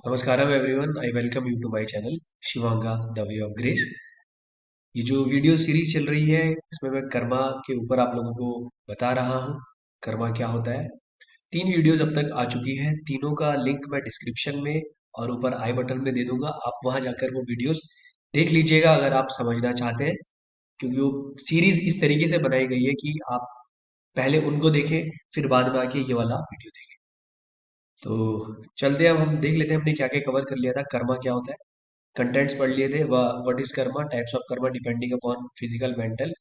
Namaskaram everyone. I welcome you to my channel Shivanga The Way of Grace. ये जो video series चल रही है इसमें मैं कर्मा के ऊपर आप लोगों को बता रहा हूँ। कर्मा क्या होता है। 3 वीडियोस अब तक आ चुकी हैं। तीनों का लिंक मैं डिस्क्रिप्शन में और ऊपर आई बटन में दे दूंगा। आप वहां जाकर वो वीडियोस देख लीजिएगा अगर आप समझना चाहते हैं, क्योंकि वो सीरीज इस तरीके से बनाई गई है कि आप पहले उनको देखें फिर बाद में आके ये वाला वीडियो देखें। तो चलते हैं, अब हम देख लेते हैं हमने क्या क्या कवर कर लिया था। कर्मा क्या होता है, कंटेंट्स पढ़ लिए थे। What is Karma, types of Karma depending upon physical mental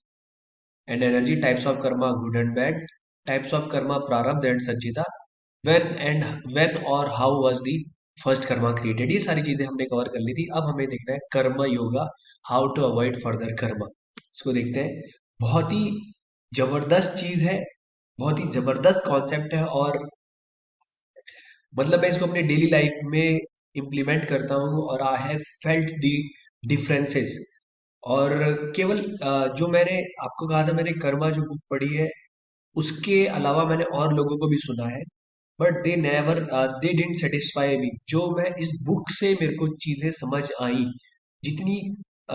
and energy, types of Karma good and bad, types of Karma प्रारब्ध एंड संचिता, व्हेन और how was the first Karma created. ये सारी चीजें हमने कवर कर ली थी। अब हमें देखना है karma yoga, how to avoid further karma. इसको देखते हैं। बहुत ही जबरदस्त चीज है, बहुत ही जबरदस्त कॉन्सेप्ट है, और मतलब मैं इसको अपने डेली लाइफ में इम्प्लीमेंट करता हूँ और I have felt the differences. और केवल जो मैंने आपको कहा था, मैंने कर्मा जो बुक पढ़ी है उसके अलावा मैंने और लोगों को भी सुना है, but they didn't satisfy me. जो मैं इस बुक से मेरे को चीजें समझ आई, जितनी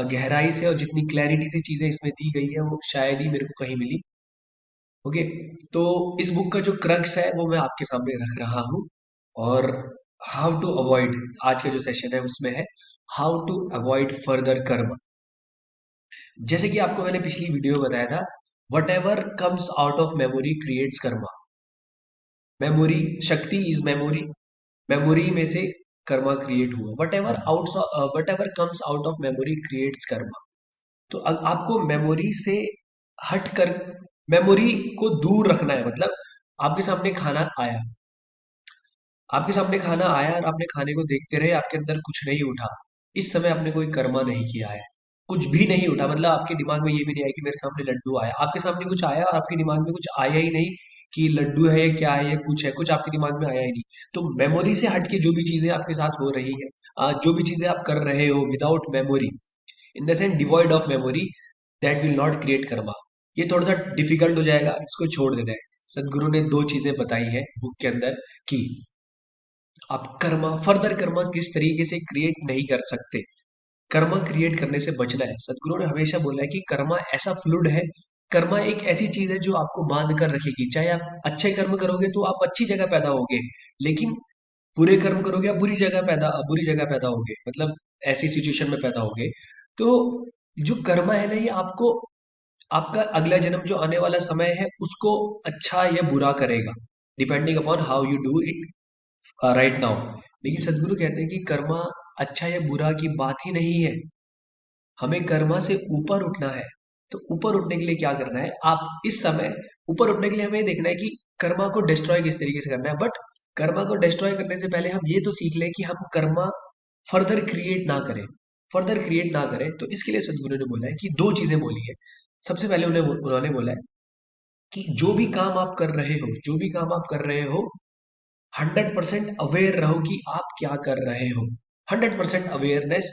गहराई से और जितनी क्लैरिटी से चीजें इसमें दी गई है वो शायद ही मेरे को कहीं मिली। ओके, तो इस बुक का जो क्रक्स है वो मैं आपके सामने रख रहा हूँ। और हाउ टू अवॉइड, आज का जो सेशन है उसमें है हाउ टू अवॉइड फर्दर कर्म। जैसे कि आपको मैंने पिछली वीडियो में बताया था, what ever comes out of memory creates Karma. Memory, शक्ति इज मेमोरी, मेमोरी में से कर्मा क्रिएट हुआ। What ever comes out of memory creates Karma. तो आपको मेमोरी से हट कर मेमोरी को दूर रखना है। मतलब आपके सामने खाना आया, आपके सामने खाना आया और आपने खाने को देखते रहे, आपके अंदर कुछ नहीं उठा। इस समय आपने कोई कर्मा नहीं किया है, कुछ भी नहीं उठा। मतलब आपके दिमाग में ये भी नहीं आया कि मेरे सामने लड्डू आया। आपके सामने कुछ आया और आपके दिमाग में कुछ आया ही नहीं कि लड्डू है या क्या है या कुछ है, कुछ आपके दिमाग में आया ही नहीं। तो मेमोरी से हट के जो भी चीजें आपके साथ हो रही है, जो भी चीजें आप कर रहे हो without memory, in the sense devoid of memory, that will not create Karma. ये थोड़ा सा डिफिकल्ट हो जाएगा, इसको छोड़ देते हैं। सदगुरु ने 2 चीजें बताई हैं बुक के अंदर कि आप कर्मा, फर्दर कर्मा किस तरीके से क्रिएट नहीं कर सकते। कर्मा क्रिएट करने से बचना है। सदगुरु ने हमेशा बोला है कि कर्मा ऐसा फ्लूइड है, कर्मा एक ऐसी चीज है जो आपको बांध कर रखेगी। चाहे आप अच्छे कर्म करोगे तो आप अच्छी जगह पैदा होगे, लेकिन बुरे कर्म करोगे आप बुरी जगह पैदा होगे, मतलब ऐसी सिचुएशन में पैदा होगे। तो जो कर्मा है ना, ये आपको आपका अगला जन्म जो आने वाला समय है उसको अच्छा या बुरा करेगा, depending upon how you do it right now. लेकिन सदगुरु कहते हैं कि कर्मा अच्छा या बुरा की बात ही नहीं है, हमें कर्मा से ऊपर उठना है। तो ऊपर उठने के लिए क्या करना है, आप इस समय ऊपर उठने के लिए हमें ये देखना है कि कर्मा को डिस्ट्रॉय किस तरीके से करना है। बट कर्मा को डिस्ट्रॉय करने से पहले हम ये तो सीख लें कि हम कर्मा फर्दर क्रिएट ना करें, फर्दर क्रिएट ना करें। तो इसके लिए सदगुरु ने बोला है कि 2 चीजें बोली है। सबसे पहले उन्होंने बोला है कि जो भी काम आप कर रहे हो, जो भी काम आप कर रहे हो, 100% अवेयर रहो कि आप क्या कर रहे हो। 100% अवेयरनेस,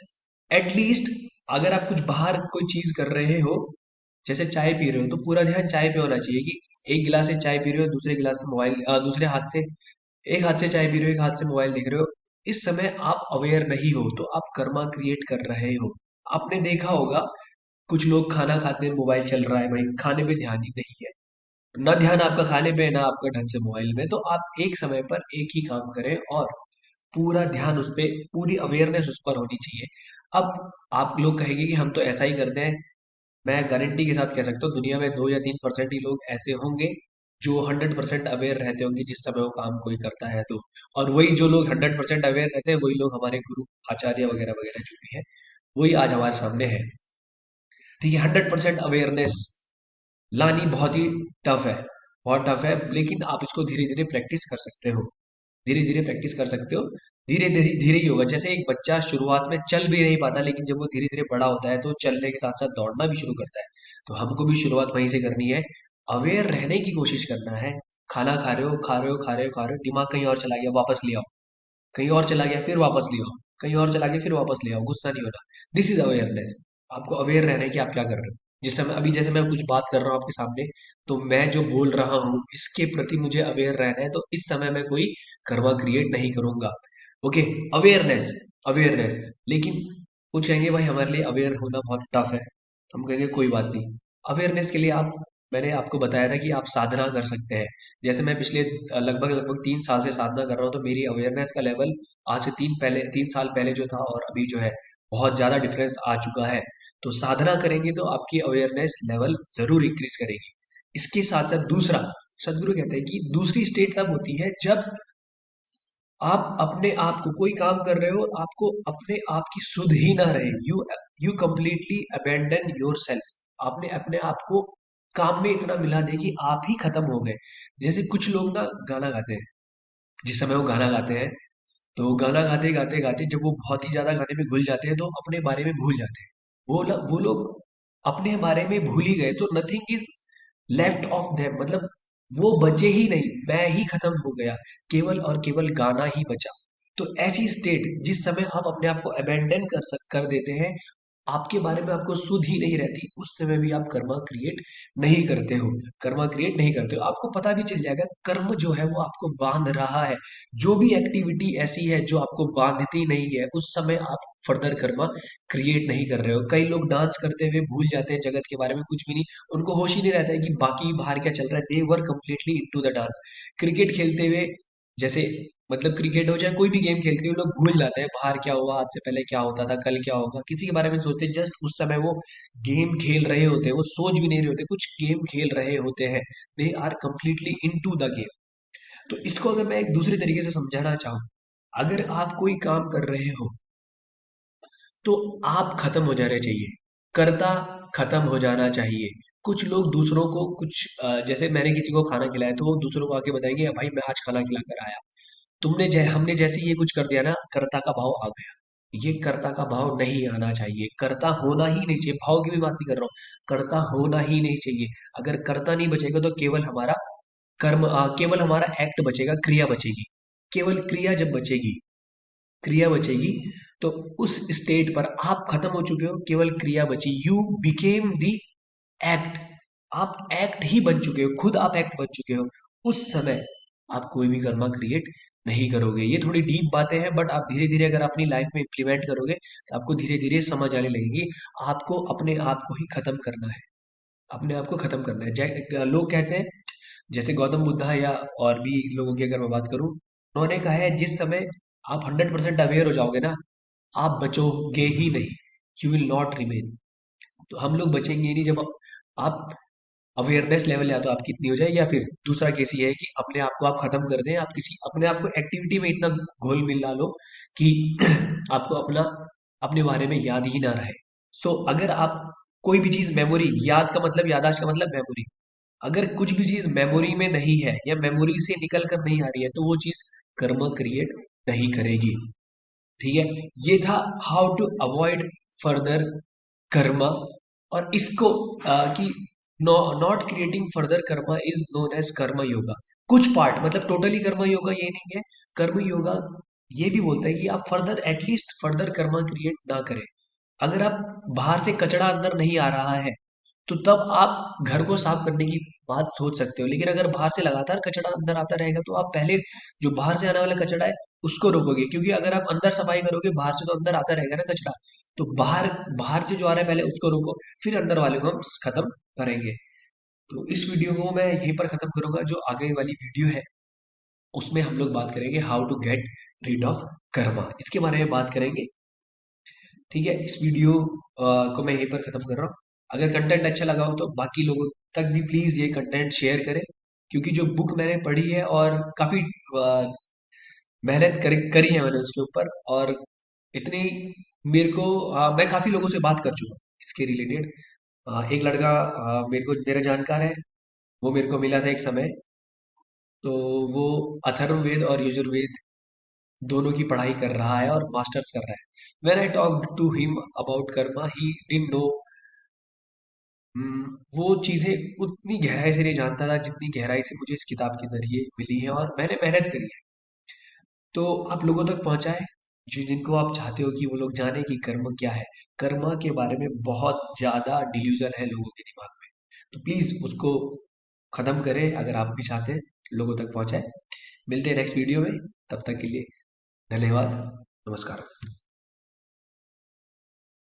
एटलीस्ट। अगर आप कुछ बाहर कोई चीज कर रहे हो, जैसे चाय पी रहे हो, तो पूरा ध्यान चाय पे होना चाहिए कि एक गिलास से चाय पी रहे हो, दूसरे गिलास से मोबाइल, दूसरे हाथ से, एक हाथ से चाय पी रहे हो, एक हाथ से मोबाइल देख रहे हो। इस समय आप अवेयर नहीं हो तो आप कर्मा क्रिएट कर रहे हो। आपने देखा होगा कुछ लोग खाना खाते हैं मोबाइल चल रहा है, भाई खाने पे ध्यान ही नहीं है, ना ध्यान आपका खाने पे है ना आपका ढंग से मोबाइल में। तो आप एक समय पर एक ही काम करें और पूरा ध्यान उस पे, पूरी अवेयरनेस उस पर होनी चाहिए। अब आप लोग कहेंगे कि हम तो ऐसा ही करते हैं। मैं गारंटी के साथ कह सकता हूँ दुनिया में 2 या 3% ही लोग ऐसे होंगे जो 100% अवेयर रहते होंगे जिस समय वो काम कोई करता है तो। और वही जो लोग 100% अवेयर रहते हैं वही लोग हमारे गुरु आचार्य वगैरह वगैरह जो भी है, वही आज हमारे सामने है। ठीक है, 100% अवेयरनेस लानी बहुत ही टफ है, बहुत टफ है। लेकिन आप इसको धीरे धीरे प्रैक्टिस कर सकते हो, धीरे धीरे प्रैक्टिस कर सकते हो। धीरे धीरे धीरे ही होगा। जैसे एक बच्चा शुरुआत में चल भी नहीं पाता, लेकिन जब वो धीरे धीरे बड़ा होता है तो चलने के साथ साथ दौड़ना भी शुरू करता है। तो हमको भी शुरुआत वहीं से करनी है, अवेयर रहने की कोशिश करना है। खाना खा रहे हो, खा रहे हो, खा रहे हो, खा रहे हो, दिमाग कहीं और चला गया, वापस ले आओ। कहीं और चला गया, फिर वापस ले आओ। कहीं और चला गया, फिर वापस ले आओ। गुस्सा नहीं होना, दिस इज अवेयरनेस। आपको अवेयर रहना है कि आप क्या कर रहे हो। जिस समय अभी जैसे मैं कुछ बात कर रहा हूँ आपके सामने, तो मैं जो बोल रहा हूँ इसके प्रति मुझे अवेयर रहना है। तो इस समय मैं कोई कर्मा क्रिएट नहीं करूंगा। Okay, awareness, awareness. लेकिन कुछ कहेंगे भाई हमारे लिए अवेयर होना बहुत टफ है, हम कहेंगे कोई बात नहीं। अवेयरनेस के लिए आप, मैंने आपको बताया था कि आप साधना कर सकते हैं। जैसे मैं पिछले लगभग लगभग 3 साल से साधना कर रहा हूँ, तो मेरी अवेयरनेस का लेवल आज से 3 साल पहले जो था और अभी जो है बहुत ज़्यादा डिफरेंस आ चुका है। तो साधना करेंगे तो आपकी अवेयरनेस लेवल जरूर इंक्रीज करेगी। इसके साथ साथ दूसरा, सदगुरु कहते हैं कि दूसरी स्टेट तब होती है जब आप अपने आप को कोई काम कर रहे हो, आपको अपने आप की सुध ही ना रहे, you completely abandon your self. आपने अपने आप को काम में इतना मिला दे कि आप ही खत्म हो गए। जैसे कुछ लोग ना गाना गाते हैं, जिस समय वो गाना गाते हैं, तो गाना गाते गाते गाते जब वो बहुत ही ज्यादा गाने में घुल जाते हैं तो अपने बारे में भूल जाते हैं। वो लोग अपने बारे में भूल ही गए, तो nothing is left of them, मतलब वो बचे ही नहीं, मैं ही खत्म हो गया, केवल और केवल गाना ही बचा। तो ऐसी स्टेट जिस समय आप अपने आप को अबेंडन कर देते हैं, आपके बारे में आपको सुध ही नहीं रहती, उस समय भी आप कर्मा क्रिएट नहीं करते हो, कर्मा क्रिएट नहीं करते हो। आपको पता भी चल जाएगा कर्म जो है वो आपको बांध रहा है। जो भी एक्टिविटी ऐसी है जो आपको बांधती नहीं है, उस समय आप फर्दर कर्मा क्रिएट नहीं कर रहे हो। कई लोग डांस करते हुए भूल जाते हैं जगत के बारे में, कुछ भी नहीं, उनको होश ही नहीं रहता है कि बाकी बाहर क्या चल रहा है। They were completely into the dance. Cricket खेलते हुए, जैसे मतलब क्रिकेट हो चाहे कोई भी गेम खेलते हुए, लोग भूल जाते हैं बाहर क्या हुआ, आज से पहले क्या होता था, कल क्या होगा, किसी के बारे में नहीं सोचते। जस्ट उस समय वो गेम खेल रहे होते हैं, वो सोच भी नहीं रहे होते, कुछ गेम खेल रहे होते हैं। They are completely into the game. तो इसको अगर मैं एक दूसरे तरीके से समझाना चाहूँ, अगर आप कोई काम कर रहे हो तो आप खत्म हो जाने चाहिए, कर्ता खत्म हो जाना चाहिए। कुछ लोग दूसरों को कुछ जैसे मैंने किसी को खाना खिलाया तो वो दूसरों को आके बताएंगे भाई मैं आज खाना खिला कर आया, हमने जैसे ये कुछ कर दिया ना, कर्ता का भाव आ गया। ये कर्ता का भाव नहीं आना चाहिए, कर्ता होना ही नहीं चाहिए, भाव की भी बात नहीं कर रहा हूँ, कर्ता होना ही नहीं चाहिए। अगर कर्ता नहीं बचेगा तो केवल हमारा केवल हमारा एक्ट बचेगा, क्रिया बचेगी। केवल क्रिया जब बचेगी, क्रिया बचेगी, तो उस स्टेट पर आप खत्म हो चुके हो, केवल क्रिया बची, यू बिकेम दी एक्ट। आप एक्ट ही बन चुके हो, खुद आप एक्ट बन चुके हो। उस समय आप कोई भी कर्मा क्रिएट नहीं करोगे। ये थोड़ी डीप बातें हैं, बट आप धीरे धीरे अगर अपनी लाइफ में इम्प्लीमेंट करोगे तो आपको धीरे धीरे समझ आने लगेगी। आपको अपने आप को ही खत्म करना है, अपने आप को खत्म करना है। लोग कहते हैं, जैसे गौतम बुद्धा या और भी लोगों की अगर मैं बात करूं, उन्होंने कहा है जिस समय आप 100% अवेयर हो जाओगे ना, आप बचोगे ही नहीं, यू विल नॉट रिमेन। तो हम लोग बचेंगे ही नहीं जब आप अवेयरनेस लेवल या तो आपकी इतनी हो जाए, या फिर दूसरा केस ये है कि अपने आप को आप खत्म कर दें, आप किसी अपने आप को एक्टिविटी में इतना घोल मिला लो कि आपको अपना अपने बारे में याद ही ना रहे। तो अगर आप कोई भी चीज मेमोरी, याद का मतलब, यादाश्त का मतलब मेमोरी, अगर कुछ भी चीज मेमोरी में नहीं है या मेमोरी से निकल कर नहीं आ रही है तो वो चीज कर्म क्रिएट नहीं करेगी। ठीक है, ये था how to avoid further karma. और इसको कि not creating further karma is known as karma yoga. कुछ पार्ट, मतलब टोटली कर्म योगा ये नहीं है। कर्म योगा ये भी बोलता है कि आप further at least further Karma create ना करें। अगर आप बाहर से कचरा अंदर नहीं आ रहा है तो तब आप घर को साफ करने की बात सोच सकते हो। लेकिन अगर बाहर से लगातार कचरा अंदर आता रहेगा तो आप पहले जो बाहर से आने वाला कचरा है उसको रोकोगे, क्योंकि अगर आप अंदर सफाई करोगे, बाहर से तो अंदर आता रहेगा ना कचरा। तो बाहर बाहर से जो आ रहा है पहले उसको रोको, फिर अंदर वाले को हम खत्म करेंगे। तो इस वीडियो को मैं यहीं पर खत्म करूंगा। जो आगे वाली वीडियो है उसमें हम लोग बात करेंगे how to get rid of karma, इसके बारे में बात करेंगे। ठीक है, इस वीडियो को मैं यहीं पर खत्म कर रहा हूँ। अगर कंटेंट अच्छा लगा हो तो बाकी लोगों तक भी प्लीज ये कंटेंट शेयर करें, क्योंकि जो बुक मैंने पढ़ी है और काफी मेहनत करी है मैंने उसके ऊपर, और इतनी मेरे को मैं काफी लोगों से बात कर चुका हूँ इसके रिलेटेड। एक लड़का मेरे को मेरा जानकार है, वो मेरे को मिला था एक समय। तो वो अथर्ववेद और यजुर्वेद दोनों की पढ़ाई कर रहा है और मास्टर्स कर रहा है। When I talked to him about karma, he didn't know. वो चीजें उतनी गहराई से नहीं जानता था जितनी गहराई से मुझे इस किताब के जरिए मिली है, और मैंने मेहनत करी है। तो आप लोगों तक पहुंचाए, जो जिनको आप चाहते हो कि वो लोग जाने कि कर्म क्या है। कर्म के बारे में बहुत ज्यादा डिल्यूजन है लोगों के दिमाग में, तो प्लीज उसको खत्म करें अगर आप भी चाहते हैं लोगों तक पहुंचाए। मिलते हैं नेक्स्ट वीडियो में, तब तक के लिए धन्यवाद। नमस्कार।